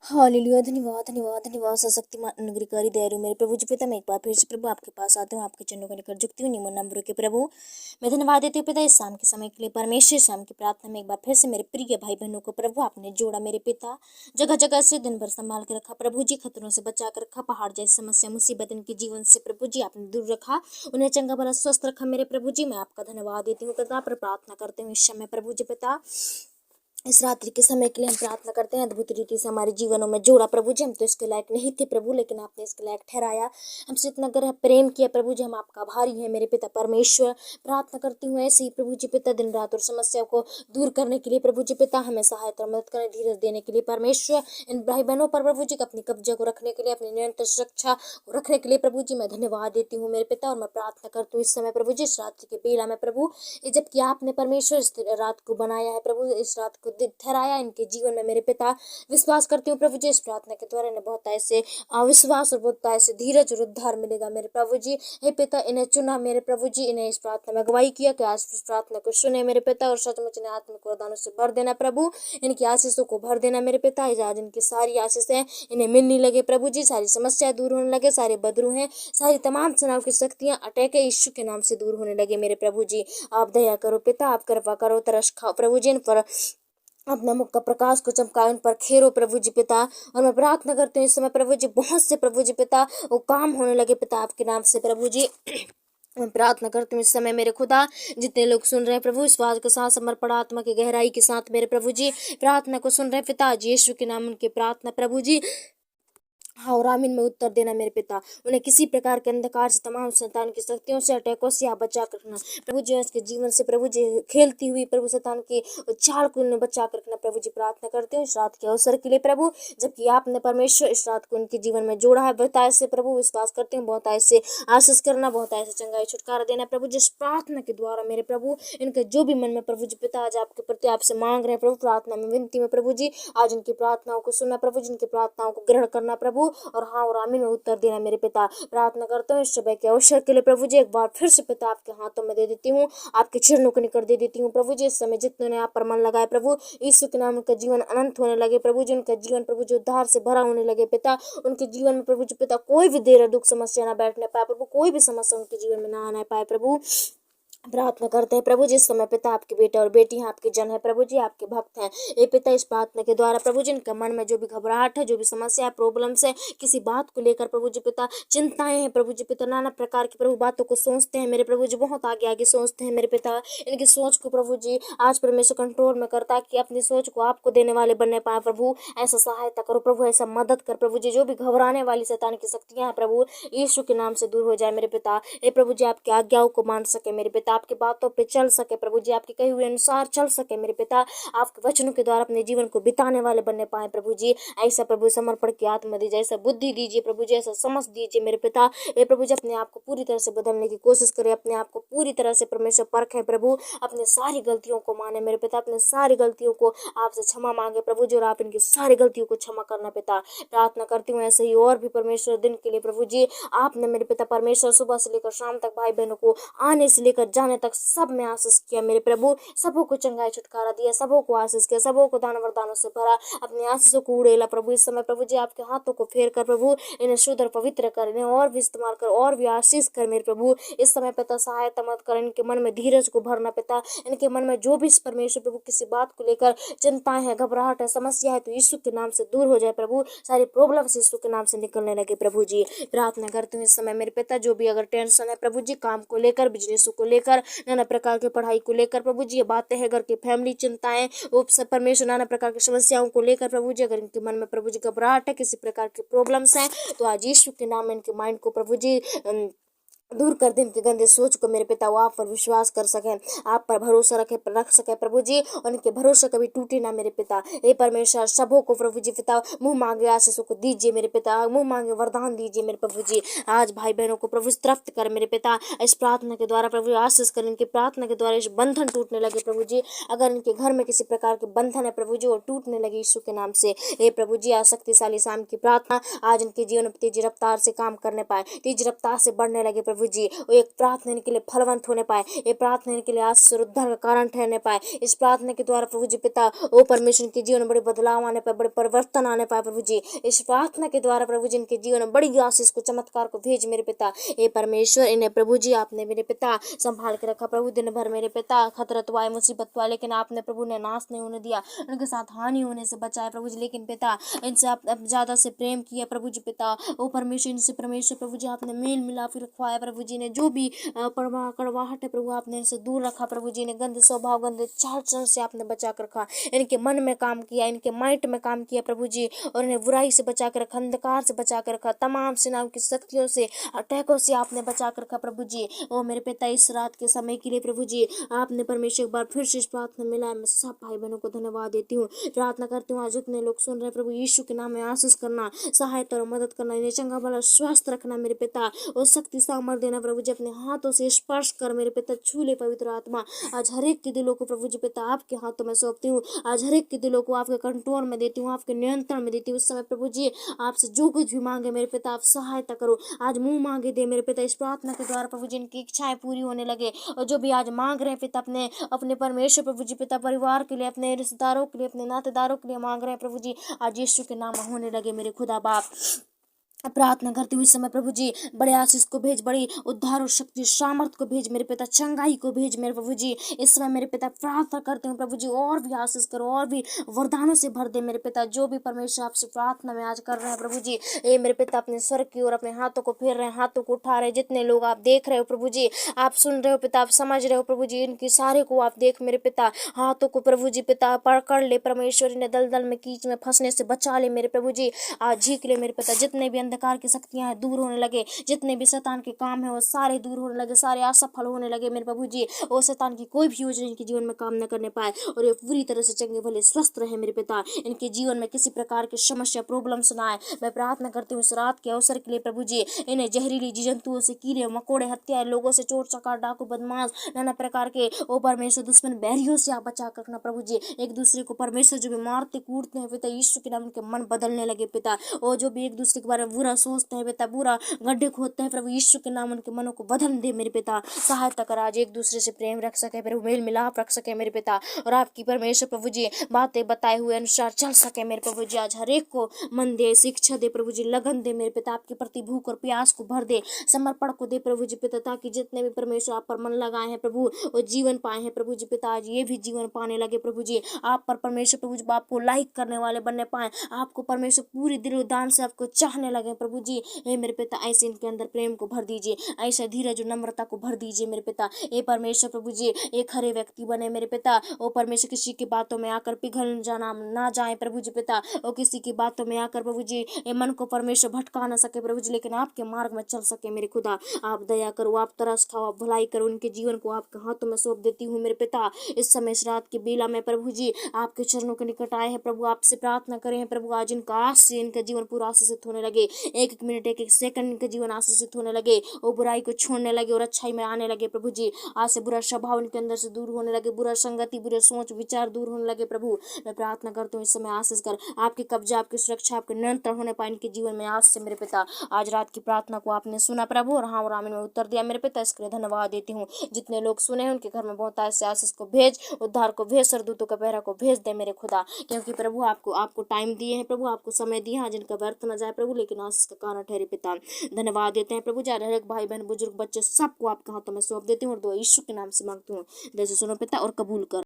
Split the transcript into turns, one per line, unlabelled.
Hallelujah. धन्यवाद धन्यवाद धन्यवाद सशक्तिमान अनुग्रहकारी दयालु मेरे प्रभु जी पिता, मैं एक बार फिर से प्रभु आपके पास आती हूँ, आपके चरणों को लेकर झुकती हूँ निमन नम्र के प्रभु। मैं धन्यवाद देती हूँ पिता इस शाम के समय के लिए। परमेश्वर शाम की प्रार्थना में एक बार फिर से मेरे प्रिय भाई बहनों को प्रभु आपने जोड़ा मेरे पिता, जगह जगह से दिन भर संभाल के रखा प्रभु जी, खतरों से बचा कर रखा, पहाड़ जैसी समस्या मुसीबत इनके जीवन से प्रभु जी आपने दूर रखा, उन्हें चंगा भला स्वस्थ रखा मेरे प्रभु जी। मैं आपका धन्यवाद देती हूँ पिता, पर प्रार्थना करते हूँ इस समय प्रभु जी पिता, इस रात्रि के समय के लिए हम प्रार्थना करते हैं। अद्भुत रीति से हमारे जीवनों में जोड़ा प्रभु जी। हम तो इसके लायक नहीं थे प्रभु, लेकिन आपने इसके लायक ठहराया, हमसे इतना गहरा प्रेम किया प्रभु जी। हम आपका आभारी हैं मेरे पिता परमेश्वर। प्रार्थना करती हूँ ऐसे ही प्रभु जी पिता, दिन रात और समस्या को दूर करने के लिए प्रभु जी पिता, हमें सहायता मदद करें, धीरज देने के लिए परमेश्वर। इन भाई बहनों पर प्रभु जी अपनी कब्जा को रखने के लिए, अपनी निरंतर सुरक्षा को रखने के लिए प्रभु जी मैं धन्यवाद देती हूँ मेरे पिता। और मैं प्रार्थना करती हूँ इस समय प्रभु जी, इस रात्रि के बेला में प्रभु, जबकि आपने परमेश्वर इस रात को बनाया है प्रभु, इस रात को ठहराया इनके जीवन में मेरे पिता। विश्वास करती हूँ प्रभु जी, इस प्रार्थना के द्वारा इन्हें बहुत ऐसे विश्वास और बहुत ऐसे धीरज और उद्धार मिलेगा मेरे प्रभु जी। हे पिता, इन्हें चुना मेरे प्रभु जी, इन्हें इस प्रार्थना में अगुवाई किया कि आज इस प्रार्थना को सुने मेरे पिता, और सचमुच इन्हें आत्मिक वरदानों से भर देना प्रभु, इनकी आशीषों को भर देना मेरे पिता। आज इनकी सारी आशीषें इन्हें मिलने लगे प्रभु जी, सारी समस्याएं दूर होने लगे, सारे बदरू हैं, सारी तमाम तनाव की शक्तियां अटैक यीशु के नाम से दूर होने लगे मेरे प्रभु जी। आप दया करो पिता, आप कृपा करो, तरस खाओ प्रभु जी, इन पर अपना मुख का प्रकाश को चमका, उन पर खेरो प्रभु जी पिता। और मैं प्रार्थना करती हूँ इस समय प्रभु जी, बहुत से प्रभु जी पिता वो काम होने लगे पिता आपके नाम से प्रभु जी। मैं प्रार्थना करती हूँ इस समय मेरे खुदा, जितने लोग सुन रहे हैं प्रभु, विश्वास के साथ समर्पण आत्मा की गहराई के साथ मेरे प्रभु जी प्रार्थना को सुन रहे हैं पिता, यीशु के नाम उनकी प्रार्थना प्रभु जी हाँ और आमीन में उत्तर देना मेरे पिता। उन्हें किसी प्रकार के अंधकार से, तमाम शैतान की शक्तियों से, अटैकों से आप बचा कर रखना प्रभु जी। इसके जीवन से प्रभु जी खेलती हुई प्रभु शैतान की चाल को उन्हें बचा कर रखना प्रभु जी। प्रार्थना करते हैं इस रात के अवसर के लिए प्रभु, जबकि आपने परमेश्वर इस रात को उनके जीवन में जोड़ा है, बहुत ऐसे प्रभु विश्वास करते हैं, बहुत ऐसे आशीष करना, बहुत ऐसे चंगाई छुटकारा देना प्रभु जिस प्रार्थना के द्वारा मेरे प्रभु, इनके जो भी मन में प्रभु जी पिता आज आपके प्रति आपसे मांग रहे हैं प्रभु, प्रार्थना में विनती में प्रभु जी, आज इनकी प्रार्थनाओं को सुनना प्रभु, जिनकी प्रार्थनाओं को ग्रहण करना प्रभु, और हाँ और आमीन में उत्तर देना मेरे पिता। प्रार्थना करता हूँ इस सुबह के अवसर के लिए प्रभु जी, एक बार फिर से पिता आपके हाथों में दे देती हूँ, आपके चरणों के निकट दे देती हूँ प्रभु जी। इस समय जितने ने आप पर मन लगाए प्रभु, यीशु के नाम उनका जीवन अनंत होने लगे प्रभु जी, उनका जीवन प्रभु जी उद्धार से भरा होने लगे पिता, उनके जीवन में प्रभु जी पिता कोई भी देर दुख समस्या ना बैठने पाए प्रभु, कोई भी समस्या उनके जीवन में ना आना पाए प्रभु। प्रार्थना करते हैं प्रभु जिस समय पिता आपके बेटे और बेटी हैं, आपके जन है प्रभु जी, आपके भक्त हैं। ये पिता इस प्रार्थना के द्वारा प्रभु जी इनके मन में जो भी घबराहट है, जो भी समस्या है, प्रॉब्लम्स है, किसी बात को लेकर प्रभु जी पिता चिंताएं हैं प्रभु जी पिता, नाना प्रकार की प्रभु बातों को सोचते हैं मेरे प्रभु जी, बहुत आगे आगे सोचते हैं मेरे पिता। इनकी सोच को प्रभु जी आज परमेश्वर कंट्रोल में करता, कि अपनी सोच को आपको देने वाले बनने पाए प्रभु। ऐसा सहायता करो प्रभु, ऐसा मदद कर प्रभु जी, जो भी घबराने वाली शैतान की शक्तियां हैं प्रभु, यीशु के नाम से दूर हो जाए मेरे पिता। ये प्रभु जी आपकी आज्ञाओं को मान सके मेरे पिता, आपकी बातों पे चल सके प्रभु जी, आपके कहे हुए अनुसार चल सके मेरे पिता, आपके वचनों के द्वारा अपने जीवन को बिताने वाले बनने पाए प्रभु जी। ऐसा प्रभु समर्पण की आत्मा दीजिए, ऐसा बुद्धि दीजिए प्रभु जी, ऐसा समझ दीजिए मेरे पिता। ये प्रभु जी अपने आप को पूरी तरह से बदलने की कोशिश करे, अपने आप को पूरी तरह से परमेश्वर परखे प्रभु, अपने सारी गलतियों को माने मेरे पिता, अपने सारी गलतियों को आपसे क्षमा मांगे प्रभु जी, और आप इनकी सारी गलतियों को क्षमा करना पिता। प्रार्थना करती हूँ ऐसे ही और भी परमेश्वर दिन के लिए प्रभु जी, आपने मेरे पिता परमेश्वर सुबह से लेकर शाम तक भाई बहनों को आने से लेकर जाने तक सब में आशीष किया मेरे प्रभु, सबों को चंगाई छुटकारा दिया, सबों को आशीष किया, सबों को दान वरदानों से भरा, अपने आशीषों को उड़ेला प्रभु। इस समय प्रभु जी आपके हाथों को फेर कर प्रभु इन्हें शुद्ध और पवित्र कर, इन्हें और भी इस्तेमाल कर, और भी आशीष कर मेरे प्रभु। इस समय पिता सहायता मत कर, इनके मन में धीरज को भरना पिता, इनके मन में जो भी परमेश्वर प्रभु किसी बात को लेकर चिंताएं है, घबराहट है, समस्या है, तो यीशु के नाम से दूर हो जाए प्रभु, सारी प्रॉब्लम से यीशु के नाम से निकलने लगे प्रभु जी। प्रार्थना करते हैं इस समय मेरे पिता, जो भी अगर टेंशन है प्रभु जी, काम को लेकर, बिजनेस को लेकर, नाना प्रकार की पढ़ाई को लेकर प्रभु जी, ये बातें हैं घर की फैमिली चिंताएं, वो सब परमेश्वर नाना प्रकार की समस्याओं को लेकर प्रभु जी, अगर इनके मन में प्रभु जी घबराहट है, किसी प्रकार की प्रॉब्लम्स हैं, तो आज यीशु के नाम में इनके माइंड को प्रभु जी दूर कर दे, इनके गंदे सोच को मेरे पिता, वो आप पर विश्वास कर सके, आप पर भरोसा रख सके प्रभु जी, और इनके भरोसा कभी टूटे ना मेरे पिता। हे परमेश्वर सबों को प्रभु जी पिता मुंह मांगे आशीषों को दीजिए मेरे पिता, मुंह मांगे वरदान दीजिए मेरे प्रभु जी। आज भाई बहनों को प्रभु तृप्त कर मेरे पिता, इस प्रार्थना के द्वारा प्रभु आशीष कर, इनकी प्रार्थना के द्वारा इस बंधन टूटने लगे प्रभु जी। अगर इनके घर में किसी प्रकार के बंधन है प्रभु जी, वो टूटने लगे यीशु के नाम से। हे प्रभु जी आज शक्तिशाली शाम की प्रार्थना आज इनके जीवन में तेज रफ्तार से काम करने पाए, तेज रफ्तार से बढ़ने लगे प्रभु प्रभु जी, वो एक प्रार्थना इनके लिए फलवंत होने पाए, ये प्रार्थना इनके लिए आशीष और उद्धार का कारण ठहरने पाए। इस प्रार्थना के द्वारा प्रभु जी पिता ओ परमेश्वर के जीवन में बड़े बदलाव आने पाए, बड़े परिवर्तन आने पाए प्रभु जी। इस प्रार्थना के द्वारा प्रभु जी इनके जीवन में बड़ी आशीष को, चमत्कार को भेज मेरे पिता। ये परमेश्वर इन्हें प्रभु जी आपने मेरे पिता संभाल के रखा प्रभु। दिन भर मेरे पिता खतरा तो आए, मुसीबत तो आए, लेकिन आपने प्रभु ने नाश नहीं होने दिया, उनके साथ हानि होने से बचाया प्रभु जी। लेकिन पिता इनसे आप ज्यादा से प्रेम किया प्रभु जी पिता। ओ परमेश्वर इनसे परमेश्वर प्रभु जी आपने मेल मिलाप रखवाया प्रभु जी ने। जो भी कड़वाहट है प्रभु आपने इनसे दूर रखा प्रभु जी ने। गंदे स्वभाव, गंदे चाल चलन से आपने बचा कर रखा। इनके मन में काम किया, इनके माइंड में काम किया प्रभु जी, और इन्हें बुराई से बचा कर रखा, अंधकार से बचा कर रखा, तमाम सेनाओं की शक्तियों से, अटैकों से आपने बचा कर रखा प्रभु जी। ओ मेरे पिता इस रात के समय के लिए प्रभु जी आपने परमेश्वर एक बार फिर से इस प्रार्थना मिला। मैं सब भाई बहनों को धन्यवाद देती हूँ, प्रार्थना करती हूँ आज जितने लोग सुन रहे हैं प्रभु यीशु के नाम में आशीष करना, सहायता और मदद करना, इन्हें चंगा भला स्वस्थ रखना मेरे पिता, और शक्ति सामर्थ देना प्रभु जी। अपने हाथों से स्पर्श कर मेरे पिता, छू ले पवित्र आत्मा। आज हर एक के दिलों को प्रभु जी पिता आपके हाथों में सौंपती हूँ। आज हर एक के दिलों को आपके कंट्रोल में देती हूँ, आपके नियंत्रण में देती हूँ। उस समय प्रभु जी आपसे जो कुछ भी मांगे मेरे पिता आप सहायता करो। आज मुंह मांगे दे मेरे पिता, इस प्रार्थना के द्वारा प्रभु जी इनकी इच्छाएं पूरी होने लगे। और जो भी आज मांग रहे हैं पिता अपने अपने परमेश्वर प्रभु जी पिता, परिवार के लिए, अपने रिश्तेदारों के लिए, अपने नातेदारों के लिए मांग रहे हैं प्रभु जी, आज यीशु के नाम में होने लगे मेरे खुदा बाप। प्रार्थना करती हूँ इस समय प्रभु जी बड़े आशीष को भेज, बड़ी उद्धार और शक्ति सामर्थ को भेज मेरे पिता, चंगाई को भेज मेरे प्रभु जी। इस समय मेरे पिता प्रार्थना करते हूँ प्रभु जी, और भी आशीष करो, और भी वरदानों से भर दे मेरे पिता। जो भी परमेश्वर आपसे प्रार्थना में आज कर रहे हैं प्रभु जी, ये मेरे पिता अपने स्वर की ओर अपने हाथों को फेर रहे हैं, हाथों को उठा रहे हैं। जितने लोग आप देख रहे हो प्रभु जी, आप सुन रहे हो पिता, आप समझ रहे हो प्रभु जी, इनकी सारे को आप देख मेरे पिता, हाथों को प्रभु जी पिता पकड़ ले परमेश्वर, इन्हें दलदल में कीच में फंसने से बचा ले मेरे प्रभु जी। आज झीक ले मेरे पिता, जितने भी अंधकार की शक्तियां हैं दूर होने लगे, जितने भी शैतान के काम है वो सारे दूर होने लगे, सारे असफल होने लगे मेरे प्रभु जी। और शैतान की कोई भी योजना इनके जीवन में काम न करने पाए, और ये पूरी तरह से चंगे भले स्वस्थ रहे मेरे पिता। इनके जीवन में किसी प्रकार की समस्या प्रॉब्लम्स ना आए। मैं प्रार्थना करती हूँ इस रात के अवसर के लिए प्रभु जी, इन्हें जहरीली जंतुओं से, कीड़े मकोड़े, हत्या, लोगों से, चोर चकार, डाकू, बदमाश, नाना प्रकार के ओ परमेश्वर दुश्मन बैरियों से आप बचा कर रखना प्रभु जी। एक दूसरे को परमेश्वर जो भी मारते कूटते हैं पिता यीशु के नाम, उनके मन बदलने लगे पिता। और जो भी एक दूसरे के बारे में बुरा सोचते हैं पिता, पूरा गड्ढे खोदते हैं प्रभु यीशु के नाम, उनके मनों को बदल दे मेरे पिता। सहायता कर आज एक दूसरे से प्रेम रख सके प्रभु, मेल मिलाप रख सके मेरे पिता, और आपकी परमेश्वर प्रभु जी बातें बताए हुए अनुसार चल सके मेरे प्रभु जी। आज हर एक को मन दे, शिक्षा दे प्रभु जी, लगन दे मेरे पिता, आपके प्रति भूख और प्यास को भर दे, समर्पण को दे प्रभु जी पिता, ताकि जितने भी परमेश्वर आप पर मन लगाए हैं प्रभु वो जीवन पाए हैं प्रभु जी पिता, आज ये भी जीवन पाने लगे प्रभु जी। आप पर परमेश्वर प्रभु जी आपको लाइक करने वाले बनने पाए, आपको परमेश्वर पूरी दिल दान से आपको चाहने लगे प्रभु जी। हे मेरे पिता ऐसे इनके अंदर प्रेम को भर दीजिए, ऐसा धीरज और नम्रता को भर दीजिए मेरे पिता। ये परमेश्वर प्रभु जी एक खरे व्यक्ति बने मेरे पिता। ओ परमेश्वर किसी की बातों में आकर पिघल जाना ना जाए प्रभु जी पिता, और किसी की बातों में आकर प्रभु जी ये मन को परमेश्वर भटका ना सके प्रभु जी, लेकिन आपके मार्ग में चल सके मेरे खुदा। आप दया करो, आप तरस खाओ, आप भलाई करो, उनके जीवन को आपके हाथों में सौंप देती हूँ मेरे पिता। इस समय इस रात की बेला में प्रभु जी आपके चरणों के निकट आए हैं प्रभु, आपसे प्रार्थना करें हैं प्रभु, आज इनका आज से इनका जीवन पूरा आशीषित होने लगे। एक एक मिनट, एक एक सेकंड इनका जीवन आशीषित होने लगे, वो बुराई को छोड़ने लगे और अच्छाई में आने लगे प्रभु जी। आज से बुरा स्वभाव इनके अंदर से दूर होने लगे, बुरा संगति, बुरे सोच विचार दूर होने लगे प्रभु। मैं प्रार्थना करती हूँ इस समय आशीष कर, आपकी कब्जा, आपकी सुरक्षा, आपके नियंत्रण होने पाए इनके जीवन में आज से मेरे पिता। आज रात की प्रार्थना को आपने सुना प्रभु, और हाँ और आमीन में उत्तर दिया मेरे पिता, इसके लिए धन्यवाद देती हूँ। जितने लोग सुने हैं उनके घर में बहुत ऐसे आशीष को भेज, उद्धार को भेज, सरदूतों का पहरा को भेज दे मेरे खुदा, क्योंकि प्रभु आपको टाइम दिए हैं प्रभु, आपको समय दिए हैं, आज इनका व्यर्थ न जाए प्रभु, लेकिन आशीष का कारण ठहरे पिता। धन्यवाद देते हैं प्रभु जी। हर एक भाई बहन बुजुर्ग बच्चे सबको आपके हाथों में सौंप देती हूँ, और दुआ यीशु के नाम से मांगती हूँ, जैसे सुनो पिता और कबूल कर।